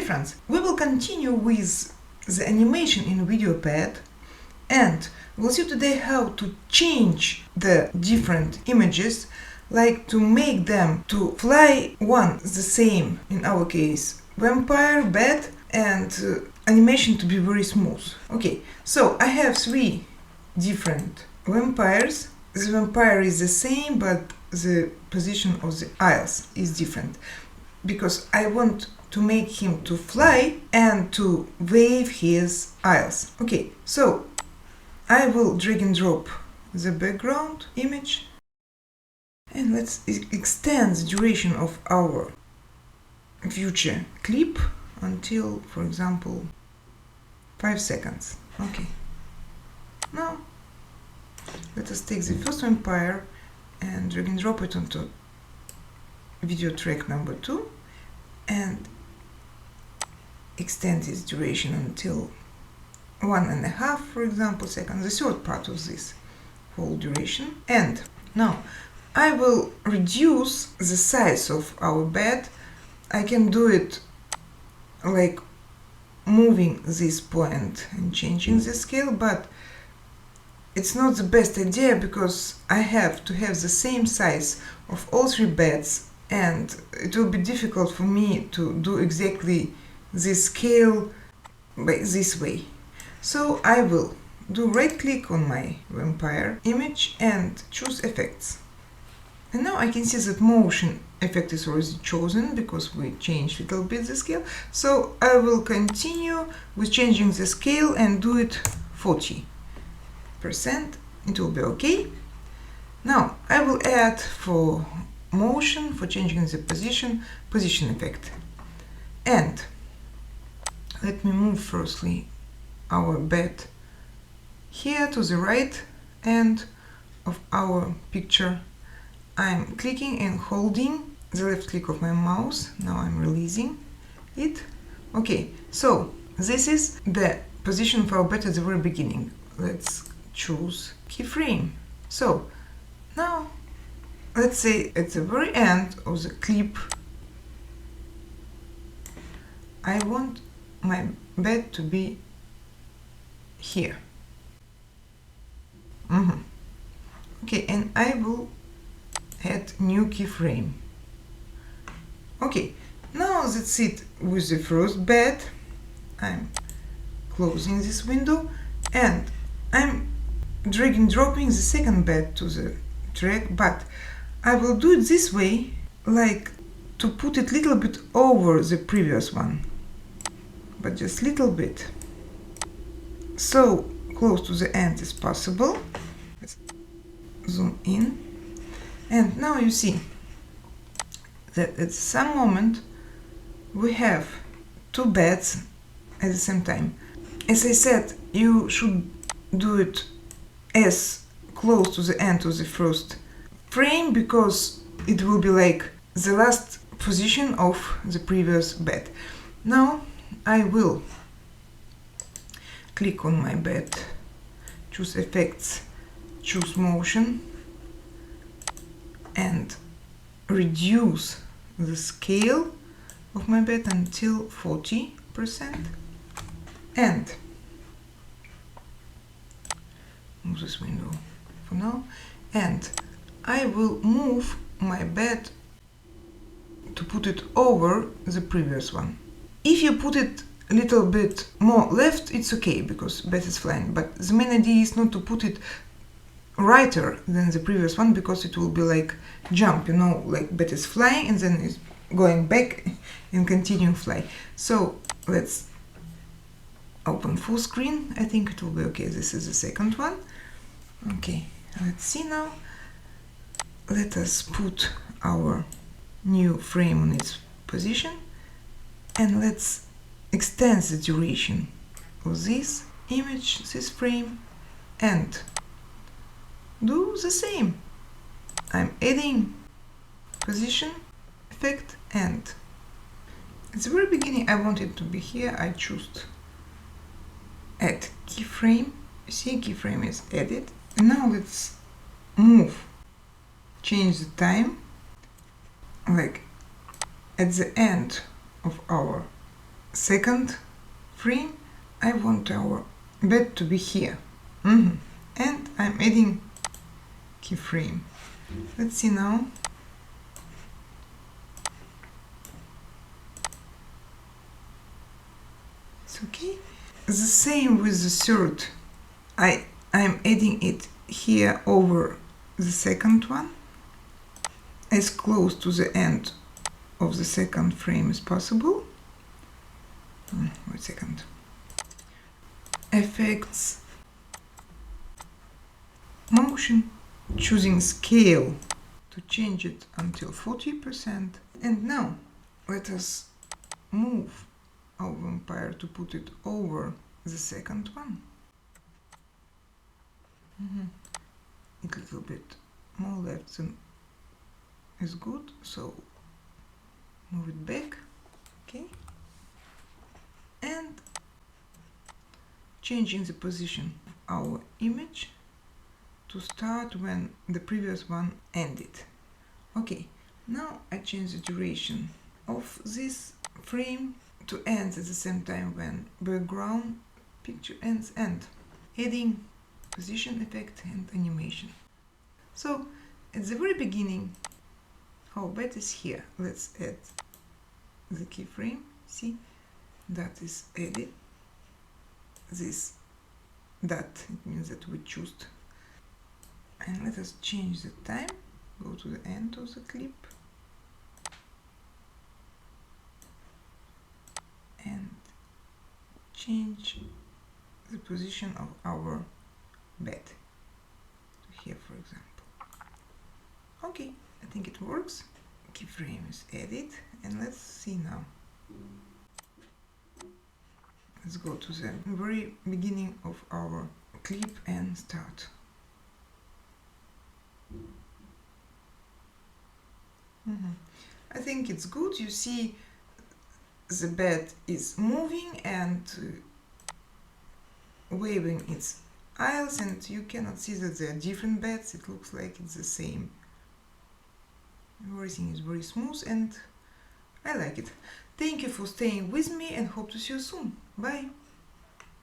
friends, we will continue with the animation in VideoPad, and we'll see today how to change the different images, like to make them to fly one the same, in our case vampire, bat, and animation to be very smooth. Okay, so I have 3 different vampires. The vampire is the same, but the position of the eyes is different, because I want to make him to fly and to wave his eyes. Okay, so I will drag and drop the background image, and let's extend the duration of our future clip until, for example, 5 seconds. Okay, now let us take the first vampire and drag and drop it onto video track number 2 and extend its duration until 1.5, for example, seconds, the third part of this whole duration. And now I will reduce the size of our bed. I can do it like moving this point and changing the scale, but it's not the best idea, because I have to have the same size of all 3 beds, and it will be difficult for me to do exactly this scale by this way. So I will do right click on my vampire image and choose effects. And now I can see that motion effect is already chosen, because we changed a little bit the scale. So I will continue with changing the scale and do it 40%. It will be okay. Now I will add for motion, for changing the position effect. And let me move firstly our bed here to the right end of our picture. I'm clicking and holding the left click of my mouse. Now I'm releasing it. Okay, so this is the position of our bed at the very beginning. Let's choose keyframe. So now let's say at the very end of the clip I want my bed to be here. Okay, and I will add new keyframe. Okay, now that's it with the first bed. I'm closing this window and I'm drag and dropping the second bed to the track, but I will do it this way, like to put it a little bit over the previous one, but just little bit, so close to the end as possible. Let's zoom in, and now you see that at some moment we have 2 beds at the same time. As I said, you should do it as close to the end of the first frame, because it will be like the last position of the previous bed. Now I will click on my bed, choose effects, choose motion, and reduce the scale of my bed until 40%, and move this window for now, and I will move my bed to put it over the previous one. If you put it a little bit more left, it's okay, because bed is flying, but the main idea is not to put it righter than the previous one, because it will be like jump, you know, like bed is flying and then it's going back and continue fly. So let's open full screen. I think it will be okay. This is the second one. Okay, let's see now. Let us put our new frame on its position, and let's extend the duration of this image, this frame, and do the same. I'm adding position effect, and at the very beginning I want it to be here. I choose add keyframe. You see, keyframe is added, and now let's move, change the time, like at the end of our second frame, I want our bed to be here. And I'm adding keyframe. Let's see now. It's okay. The same with the third. I'm adding it here over the second one, as close to the end of the second frame as possible. Wait a second. Effects, motion, choosing scale to change it until 40%. And now let us move our vampire to put it over the second one. A little bit more left than is good, so move it back. Okay, and changing the position of our image to start when the previous one ended. Okay, now I change the duration of this frame to end at the same time when background picture ends, and adding position effect and animation. So at the very beginning our bed is here. Let's add the keyframe. See, that is added. That it means that we choose. And let us change the time. Go to the end of the clip and change the position of our bed to here, for example. Okay, I think it works. Keyframe is added, and let's see now. Let's go to the very beginning of our clip and start. I think it's good. You see the bed is moving and waving its aisles, and you cannot see that they are different beds. It looks like it's the same. Everything is very smooth and I like it. Thank you for staying with me and hope to see you soon. Bye!